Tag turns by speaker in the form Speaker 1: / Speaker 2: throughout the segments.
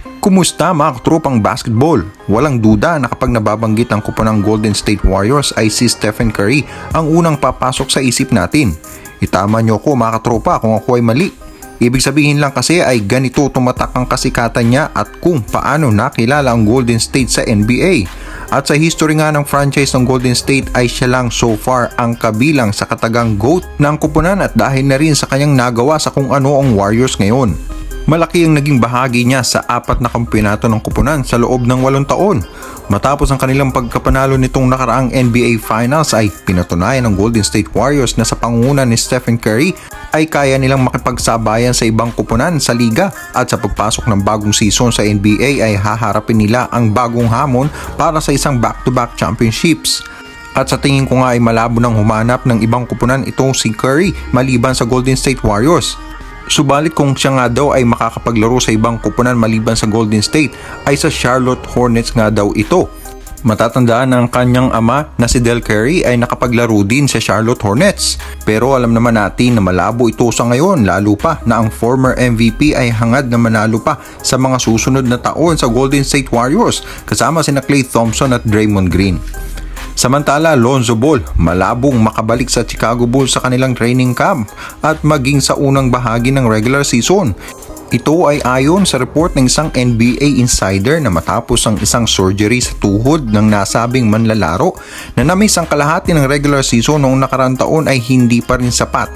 Speaker 1: Kumusta mga katropang basketball? Walang duda na kapag nababanggit ang kuponang Golden State Warriors ay si Stephen Curry ang unang papasok sa isip natin. Itama nyo ko mga katropa kung ako ay mali. Ibig sabihin lang kasi ay ganito tumatak ang kasikatan niya at kung paano nakilala ang Golden State sa NBA. At sa history nga ng franchise ng Golden State ay siya lang so far ang kabilang sa katagang GOAT ng kuponan at dahil na rin sa kanyang nagawa sa kung ano ang Warriors ngayon. Malaki ang naging bahagi niya sa 4 na kampeonato ng kuponan sa loob ng 8 taon. Matapos ang kanilang pagkapanalo nitong nakaraang NBA Finals ay pinatunayan ng Golden State Warriors na sa pangunguna ni Stephen Curry ay kaya nilang makipagsabayan sa ibang kuponan sa liga at sa pagpasok ng bagong season sa NBA ay haharapin nila ang bagong hamon para sa isang back-to-back championships. At sa tingin ko nga ay malabo nang humanap ng ibang kuponan itong si Curry maliban sa Golden State Warriors. Subalit kung siya nga daw ay makakapaglaro sa ibang kuponan maliban sa Golden State ay sa Charlotte Hornets nga daw ito. Matatandaan ng kanyang ama na si Del Curry ay nakapaglaro din sa Charlotte Hornets. Pero alam naman natin na malabo ito sa ngayon lalo pa na ang former MVP ay hangad na manalo pa sa mga susunod na taon sa Golden State Warriors kasama sina Klay Thompson at Draymond Green. Samantala, Lonzo Ball malabong makabalik sa Chicago Bulls sa kanilang training camp at maging sa unang bahagi ng regular season. Ito ay ayon sa report ng isang NBA insider na matapos ang isang surgery sa tuhod ng nasabing manlalaro na na-miss ang kalahati ng regular season noong nakaraang taon ay hindi pa rin sapat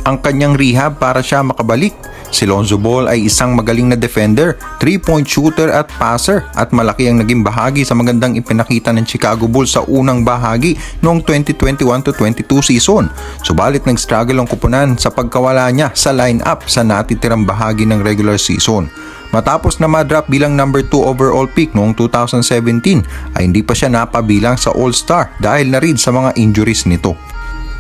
Speaker 1: ang kanyang rehab para siya makabalik. Si Lonzo Ball ay isang magaling na defender, 3-point shooter at passer at malaki ang naging bahagi sa magandang ipinakita ng Chicago Bulls sa unang bahagi noong 2021-22 season. Subalit nag-struggle ang kuponan sa pagkawala niya sa lineup sa natitirang bahagi ng regular season. Matapos na ma-drop bilang number 2 overall pick noong 2017 ay hindi pa siya napabilang sa All-Star dahil na rin sa mga injuries nito.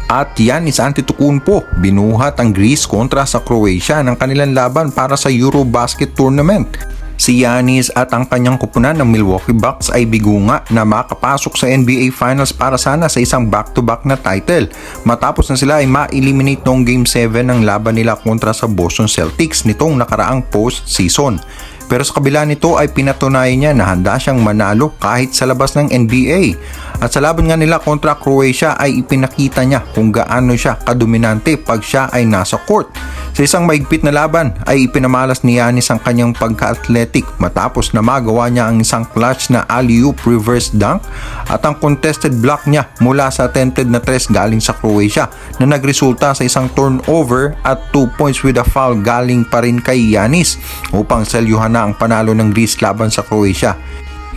Speaker 1: At Giannis Antetokounmpo binuhat ang Greece kontra sa Croatia ng kanilang laban para sa Eurobasket Tournament. Si Giannis at ang kanyang kupunan ng Milwaukee Bucks ay bigo nga na makapasok sa NBA Finals para sana sa isang back-to-back na title matapos na sila ay ma-eliminate noong Game 7 ng laban nila kontra sa Boston Celtics nitong nakaraang post-season. Pero sa kabila nito ay pinatunayan niya na handa siyang manalo kahit sa labas ng NBA. At sa laban nga nila kontra Croatia ay ipinakita niya kung gaano siya kadominante pag siya ay nasa court. Sa isang maigpit na laban ay ipinamalas ni Giannis ang kanyang pagka-athletic matapos na magawa niya ang isang clutch na alley-oop reverse dunk at ang contested block niya mula sa attempted na 3 galing sa Croatia na nagresulta sa isang turnover at 2 points with a foul galing pa rin kay Giannis upang selyuhan na ang panalo ng Greece laban sa Croatia.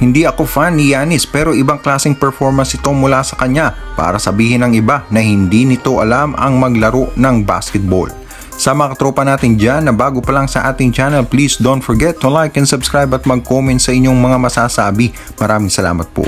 Speaker 1: Hindi ako fan ni Giannis pero ibang klaseng performance ito mula sa kanya para sabihin ng iba na hindi nito alam ang maglaro ng basketball. Sa mga katropa natin dyan na bago pa lang sa ating channel, please don't forget to like and subscribe at mag-comment sa inyong mga masasabi. Maraming salamat po.